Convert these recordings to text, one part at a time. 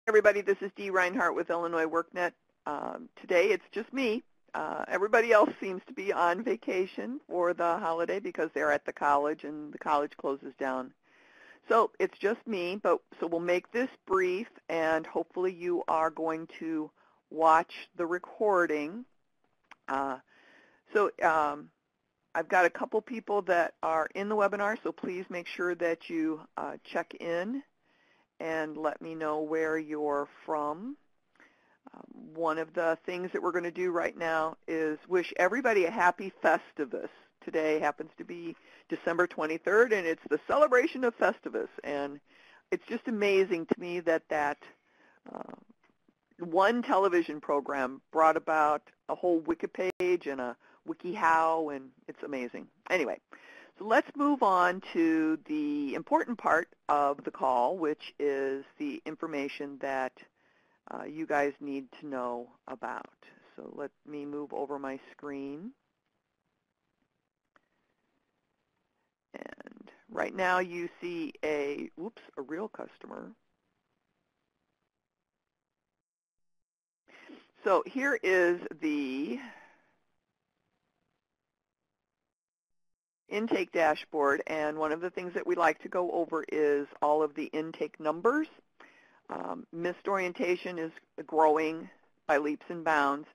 Everybody, this is Dee Reinhardt with Illinois WorkNet. Today it's just me. Everybody else seems to be on vacation for the holiday because they're at the college and the college closes down. So it's just me, so we'll make this brief, and hopefully you are going to watch the recording. I've got a couple people that are in the webinar, so please make sure that you check in and let me know where you're from. One of the things that we're going to do right now is wish everybody a happy Festivus. Today happens to be December 23rd, and it's the celebration of Festivus. And it's just amazing to me that one television program brought about a whole wiki page and a WikiHow, and it's amazing. Anyway, so let's move on to the important part of the call, which is the information that you guys need to know about. So let me move over my screen. And right now you see a real customer. So here is the intake dashboard, and one of the things that we like to go over is all of the intake numbers. Missed orientation is growing by leaps and bounds,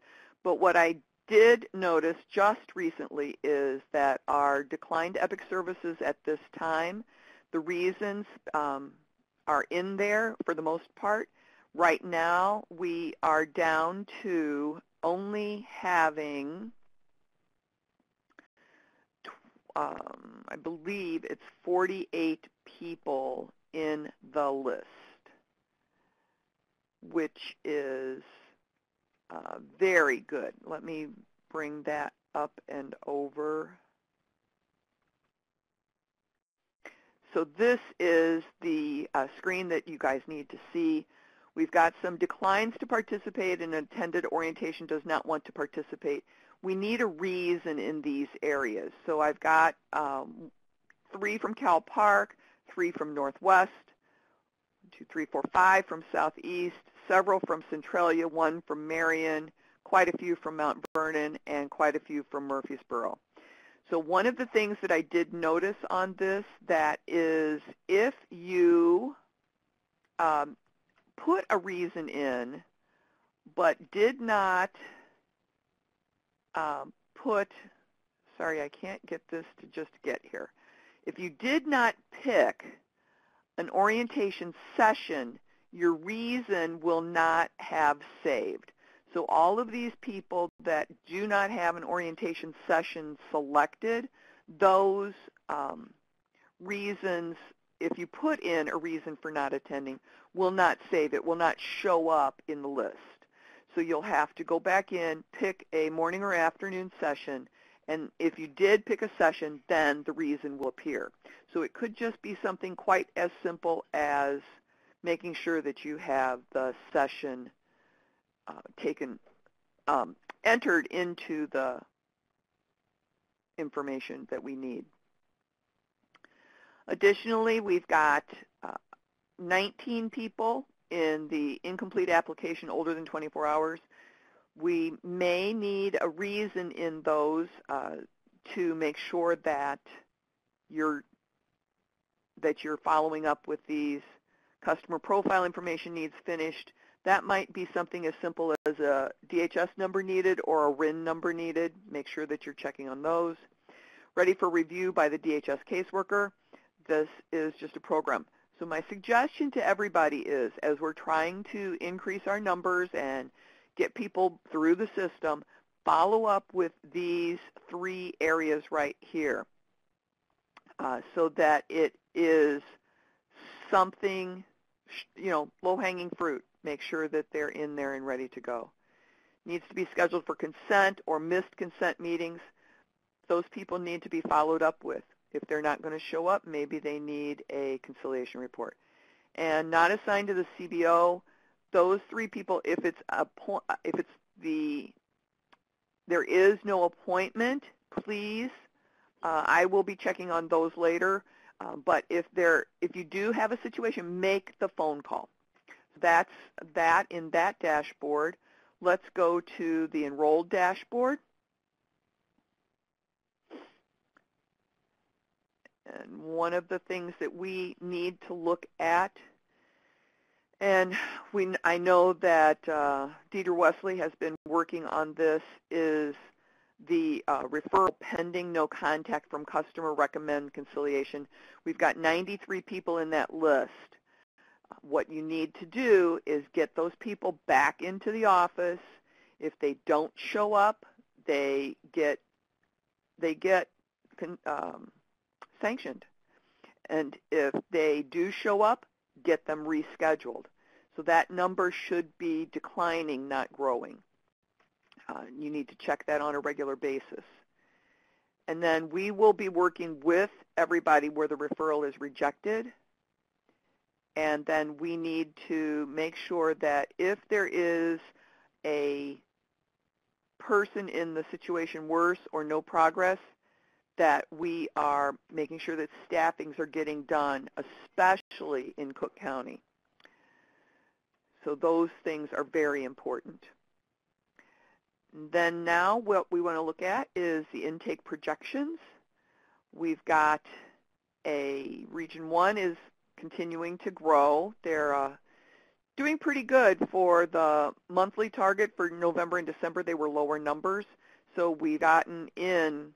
but what I did notice just recently is that our declined EPIC services at this time, the reasons are in there for the most part. Right now we are down to only having I believe it's 48 people in the list, which is very good. Let me bring that up and over. So this is the screen that you guys need to see. We've got some declines to participate, and attended orientation does not want to participate. We need a reason in these areas. So I've got 3 from Cal Park, 3 from Northwest, 2, 3, 4, 5 from Southeast, several from Centralia, 1 from Marion, quite a few from Mount Vernon, and quite a few from Murfreesboro. So one of the things that I did notice on this, that is if you put a reason in but did not sorry, I can't get this to just get here. If you did not pick an orientation session, your reason will not have saved. So all of these people that do not have an orientation session selected, those reasons, if you put in a reason for not attending, will not save. It will not show up in the list. So you'll have to go back in, pick a morning or afternoon session, and if you did pick a session, then the reason will appear. So it could just be something quite as simple as making sure that you have the session entered into the information that we need. Additionally, we've got 19 people in the incomplete application older than 24 hours. We may need a reason in those to make sure that you're following up with these. Customer profile information needs finished. That might be something as simple as a DHS number needed or a RIN number needed. Make sure that you're checking on those. Ready for review by the DHS caseworker. This is just a program. So my suggestion to everybody is, as we're trying to increase our numbers and get people through the system, follow up with these 3 areas right here so that it is something, low-hanging fruit. Make sure that they're in there and ready to go. Needs to be scheduled for consent or missed consent meetings. Those people need to be followed up with. If they're not going to show up, maybe they need a conciliation report. And not assigned to the CBO, those 3 people, if there is no appointment, please, I will be checking on those later. But if you do have a situation, make the phone call. That's that in that dashboard. Let's go to the enrolled dashboard. And one of the things that we need to look at, and I know that Deidre Wesley has been working on this, is the referral pending no contact from customer recommend conciliation. We've got 93 people in that list. What you need to do is get those people back into the office. If they don't show up, they get sanctioned. And if they do show up, get them rescheduled. So that number should be declining, not growing. You need to check that on a regular basis. And then we will be working with everybody where the referral is rejected. And then we need to make sure that if there is a person in the situation worse or no progress, that we are making sure that staffings are getting done, especially in Cook County. So those things are very important. Then now what we want to look at is the intake projections. We've got a Region 1 is continuing to grow. They're doing pretty good for the monthly target for November and December. They were lower numbers. So we've gotten in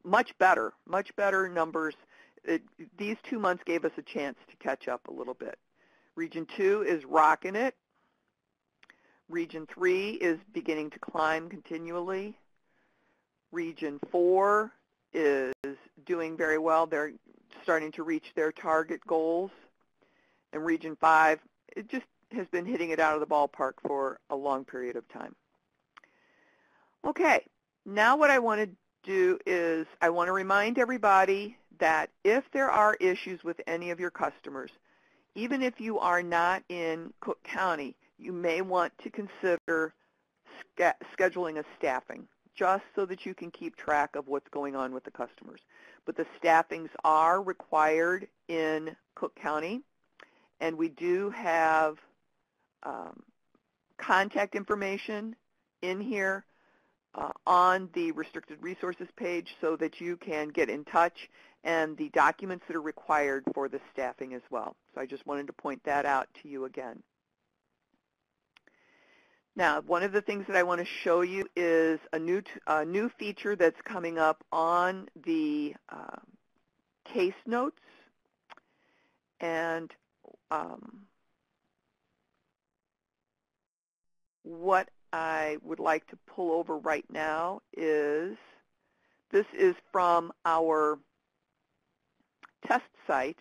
much better numbers. These 2 months gave us a chance to catch up a little bit. Region 2 is rocking it. Region 3 is beginning to climb continually. Region 4 is doing very well. They're starting to reach their target goals. And Region 5, it just has been hitting it out of the ballpark for a long period of time. Okay, now what I want to do is I want to remind everybody that if there are issues with any of your customers, even if you are not in Cook County, you may want to consider scheduling a staffing just so that you can keep track of what's going on with the customers. But the staffings are required in Cook County, and we do have contact information in here on the restricted resources page so that you can get in touch, and the documents that are required for the staffing as well. So I just wanted to point that out to you again. Now, one of the things that I want to show you is a new feature that's coming up on the case notes. And what I would like to pull over right now is, this is from our test site,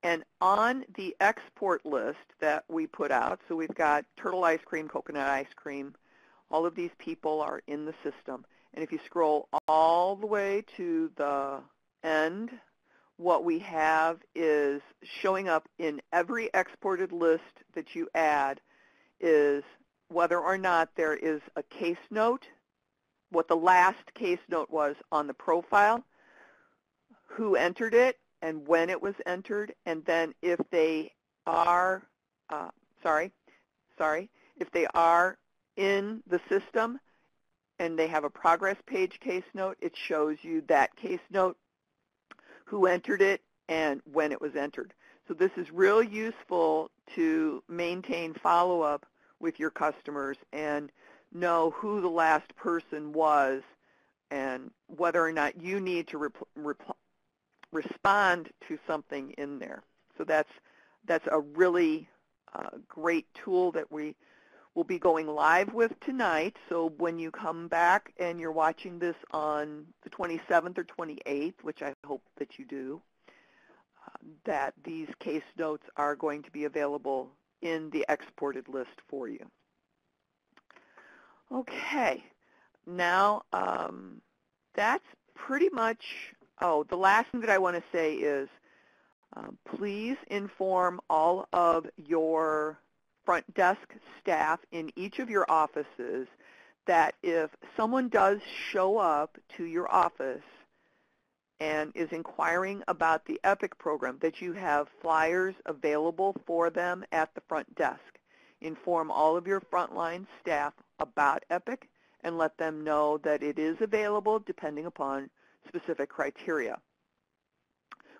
and on the export list that we put out, so we've got turtle ice cream, coconut ice cream, all of these people are in the system. And if you scroll all the way to the end, what we have is showing up in every exported list that you add is whether or not there is a case note, what the last case note was on the profile, who entered it, and when it was entered, and then if they are, if they are in the system and they have a progress page case note, it shows you that case note, who entered it, and when it was entered. So this is real useful to maintain follow-up with your customers and know who the last person was and whether or not you need to respond to something in there. So that's a really great tool that we will be going live with tonight. So when you come back and you're watching this on the 27th or 28th, which I hope that you do, that these case notes are going to be available in the exported list for you. Okay, now that's pretty much, the last thing that I want to say is please inform all of your front desk staff in each of your offices that if someone does show up to your office and is inquiring about the EPIC program, that you have flyers available for them at the front desk. Inform all of your frontline staff about EPIC and let them know that it is available depending upon specific criteria.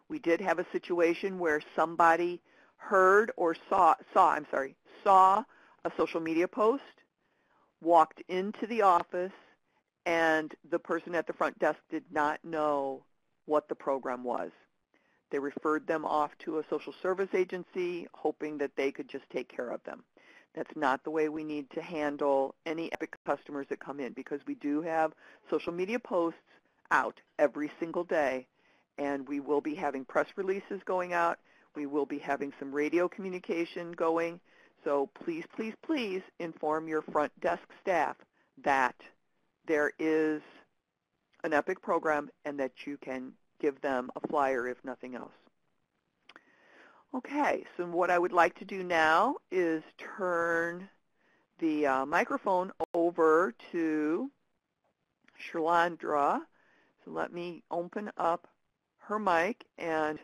We did have a situation where somebody heard or saw a social media post, walked into the office, and the person at the front desk did not know what the program was. They referred them off to a social service agency, hoping that they could just take care of them. That's not the way we need to handle any EPIC customers that come in, because we do have social media posts out every single day, and we will be having press releases going out. We will be having some radio communication going. So please, please, please inform your front desk staff that there is an EPIC program and that you can give them a flyer if nothing else. Okay, so what I would like to do now is turn the microphone over to Shirl Andhra. So let me open up her mic, and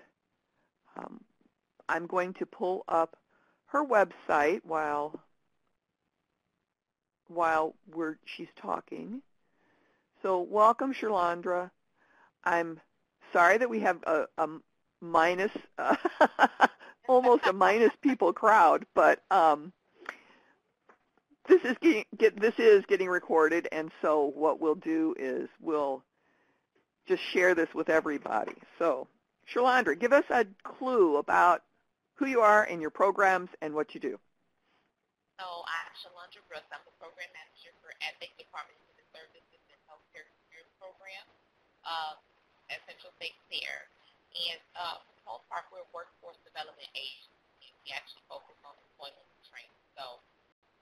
I'm going to pull up her website while she's talking. So welcome, Shirl Andhra. I'm sorry that we have a minus, almost a minus people crowd, but this is getting recorded, and so what we'll do is we'll just share this with everybody. So, Shirl Andhra, give us a clue about who you are and your programs and what you do. So I'm Shirl Andhra. I'm the program manager for EPIC, Department of Human Services and Healthcare Careers Program at Central State Care. And for the most part, we're a workforce development agency. We actually focus on employment and training. So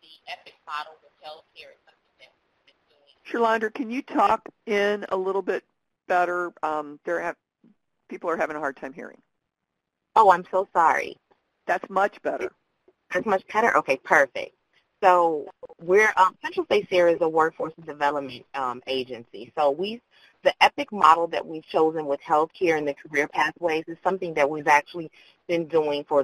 the EPIC model with healthcare is something that we've been doing. Shirl Andhra, can you talk in a little bit better? People are having a hard time hearing. Oh, I'm so sorry. That's much better. That's much better? Okay, perfect. So we're Central State Care is a workforce development agency. So the EPIC model that we've chosen with healthcare and the career pathways is something that we've actually been doing for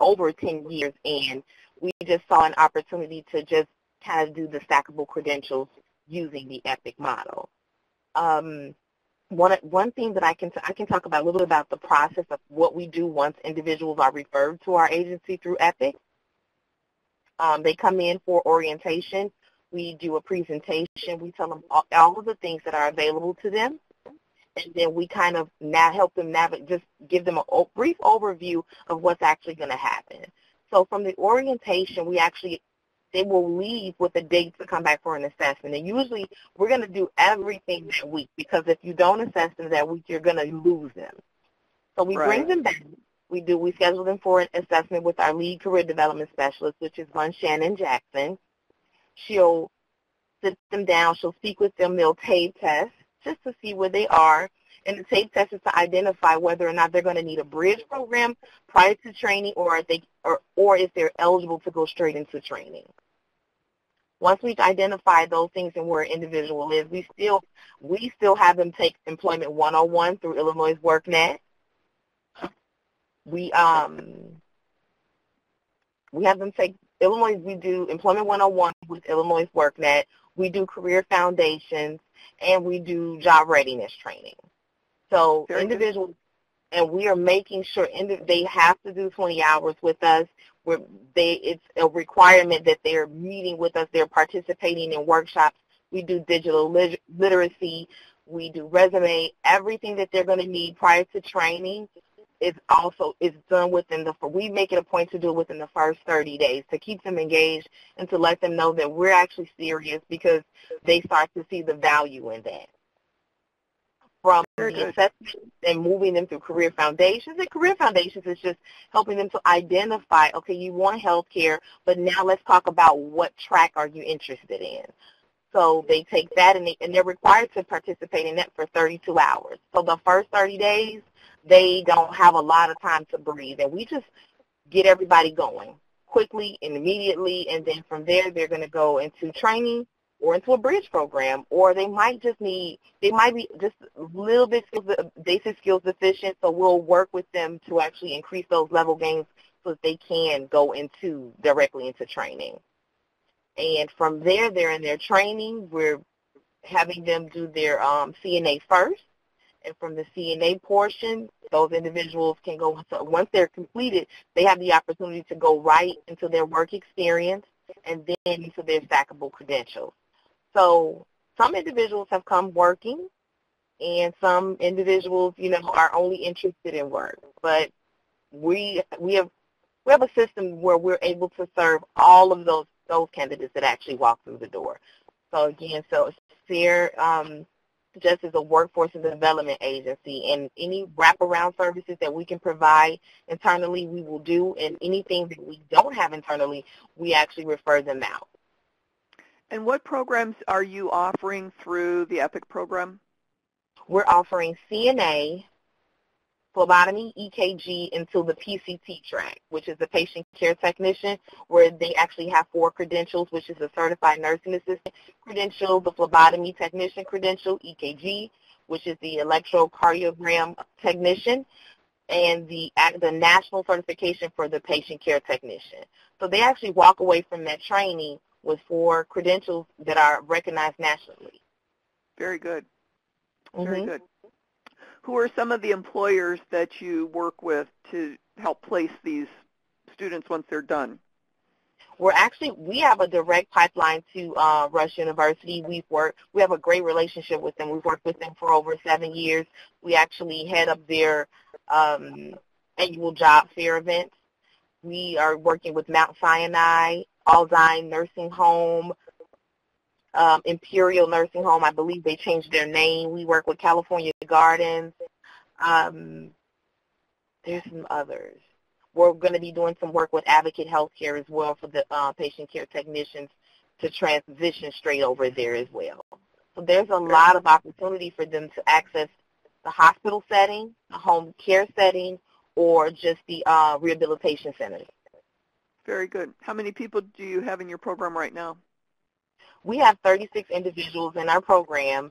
over 10 years, and we just saw an opportunity to just kind of do the stackable credentials using the EPIC model. One thing that I can talk about a little bit about the process of what we do once individuals are referred to our agency through EPIC. They come in for orientation. We do a presentation. We tell them all of the things that are available to them, and then we kind of help them just give them a brief overview of what's actually going to happen. So from the orientation, they will leave with a date to come back for an assessment. And usually we're going to do everything that week, because if you don't assess them that week, you're going to lose them. So we bring them back. We schedule them for an assessment with our lead career development specialist, which is one Shannon Jackson. She'll sit them down. She'll speak with them. They'll tape test just to see where they are. And the tape test is to identify whether or not they're going to need a bridge program prior to training, or if they're eligible to go straight into training. Once we've identified those things and where an individual is, we still have them take Employment 101 through Illinois WorkNet. We have them take Illinois. We do Employment 101 with Illinois WorkNet. We do Career Foundations, and we do job readiness training. So individuals, and we are making sure they have to do 20 hours with us. It's a requirement that they're meeting with us. They're participating in workshops. We do digital literacy. We do resume. Everything that they're going to need prior to training is done we make it a point to do it within the first 30 days to keep them engaged and to let them know that we're actually serious, because they start to see the value in that. From the assessment and moving them through Career Foundations. And Career Foundations is just helping them to identify, okay, you want healthcare, but now let's talk about what track are you interested in. So they take that, and they're required to participate in that for 32 hours. So the first 30 days, they don't have a lot of time to breathe, and we just get everybody going quickly and immediately, and then from there they're going to go into training, or into a bridge program, or they might be just a little bit basic skills deficient, so we'll work with them to actually increase those level gains so that they can go directly into training. And from there, they're in their training. We're having them do their CNA first. And from the CNA portion, those individuals can go into, once they're completed, they have the opportunity to go right into their work experience and then into their stackable credentials. So some individuals have come working, and some individuals, are only interested in work. But we have a system where we're able to serve all of those candidates that actually walk through the door. So again, SEER just is a workforce and development agency, and any wraparound services that we can provide internally, we will do, and anything that we don't have internally, we actually refer them out. And what programs are you offering through the EPIC program? We're offering CNA, phlebotomy, EKG, into the PCT track, which is the patient care technician, where they actually have 4 credentials, which is a certified nursing assistant credential, the phlebotomy technician credential, EKG, which is the electrocardiogram technician, and the national certification for the patient care technician. So they actually walk away from that training with 4 credentials that are recognized nationally. Very good. Mm-hmm. Very good. Who are some of the employers that you work with to help place these students once they're done? We have a direct pipeline to Rush University. We have a great relationship with them. We've worked with them for over 7 years. We actually head up their annual job fair events. We are working with Mount Sinai, Aldine Nursing Home, Imperial Nursing Home. I believe they changed their name. We work with California Gardens. There's some others. We're going to be doing some work with Advocate Healthcare as well for the patient care technicians to transition straight over there as well. So there's a lot of opportunity for them to access the hospital setting, the home care setting, or just the rehabilitation centers. Very good. How many people do you have in your program right now? We have 36 individuals in our program.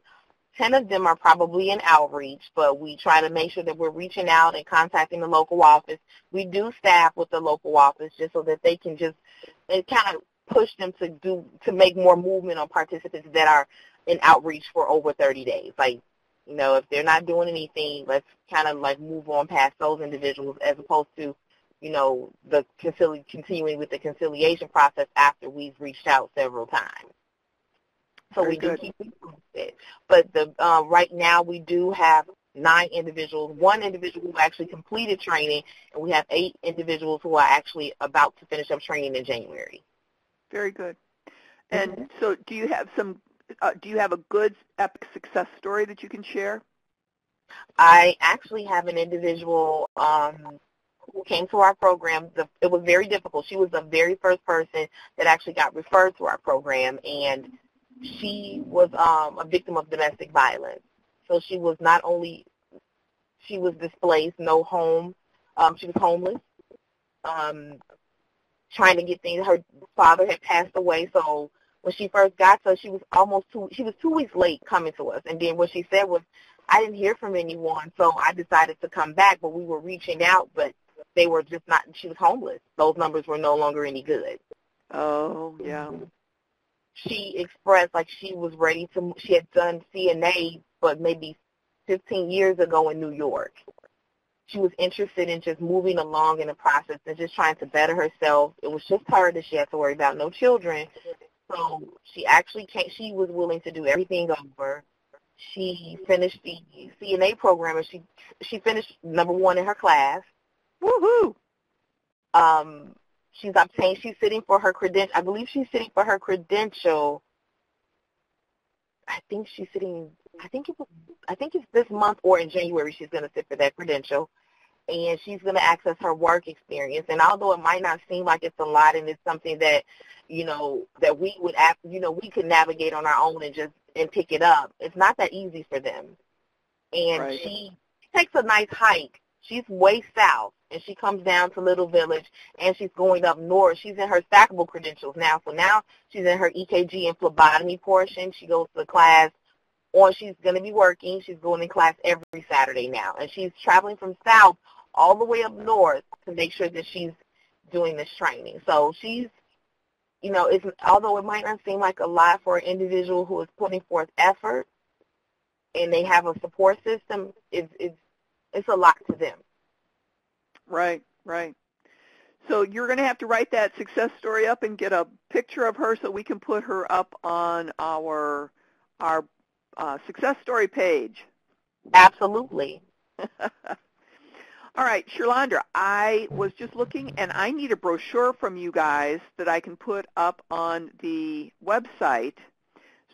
10 of them are probably in outreach, but we try to make sure that we're reaching out and contacting the local office. We do staff with the local office just so that they can kind of push them to make more movement on participants that are in outreach for over 30 days. Like, if they're not doing anything, let's kind of like move on past those individuals as opposed to, the continuing with the conciliation process after we've reached out several times. So we do keep it posted. But right now we do have 9 individuals, 1 individual who actually completed training, and we have 8 individuals who are actually about to finish up training in January. Very good. And so do you have a good EPIC success story that you can share? I actually have an individual who came to our program. It was very difficult. She was the very first person that actually got referred to our program, and she was a victim of domestic violence. So she was displaced, no home. She was homeless, trying to get things. Her father had passed away, so when she first got to us, she was 2 weeks late coming to us. And then what she said was, I didn't hear from anyone, so I decided to come back, but we were reaching out, but they were just not, she was homeless. Those numbers were no longer any good. Oh, yeah. She expressed like she was ready to, she had done CNA, but maybe 15 years ago in New York. She was interested in just moving along in the process and just trying to better herself. It was just her that she had to worry about, no children. So she actually she was willing to do everything over. She finished the CNA program, and she finished number 1 in her class. Woohoo! She's sitting for her credential. I believe she's sitting for her credential. I think it's this month or in January she's going to sit for that credential. And she's going to access her work experience. And although it might not seem like it's a lot and it's something that, that we would, we could navigate on our own and pick it up, it's not that easy for them. And She takes a nice hike. She's way south. and she comes down to Little Village, and she's going up north. She's in her stackable credentials now. So now she's in her EKG and phlebotomy portion. She goes to class, or she's going to be working. She's going in class every Saturday now. And she's traveling from south all the way up north to make sure that she's doing this training. So she's, you know, although it might not seem like a lot for an individual who is putting forth effort and they have a support system, it's a lot to them. Right, right. So you're going to have to write that success story up and get a picture of her so we can put her up on our success story page. Absolutely. All right, Shirl Andhra, I was just looking, and I need a brochure from you guys that I can put up on the website.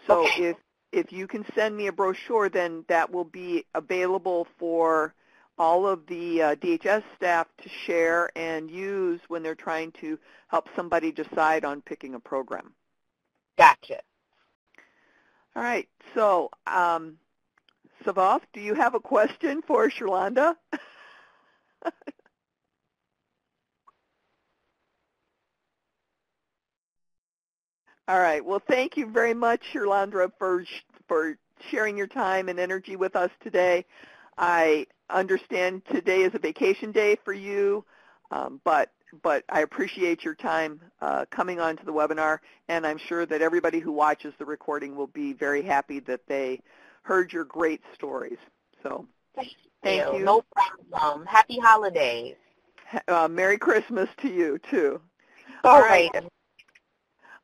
So okay. if you can send me a brochure, then that will be available for all of the DHS staff to share and use when they're trying to help somebody decide on picking a program. Gotcha. All right. So, Savath, do you have a question for Shirlanda? All right. Well, thank you very much, Shirlandra, for sharing your time and energy with us today. I understand today is a vacation day for you, but I appreciate your time coming on to the webinar, and I'm sure that everybody who watches the recording will be very happy that they heard your great stories. So thank you. No problem. Happy holidays. Merry Christmas to you, too. All right.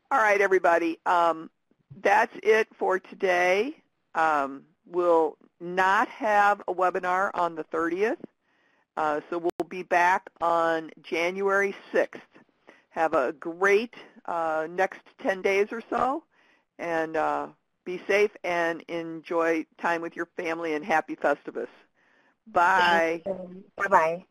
All right, everybody. That's it for today. We'll not have a webinar on the 30th, so we'll be back on January 6th. Have a great next 10 days or so, and be safe and enjoy time with your family, and happy Festivus. Bye. Bye-bye.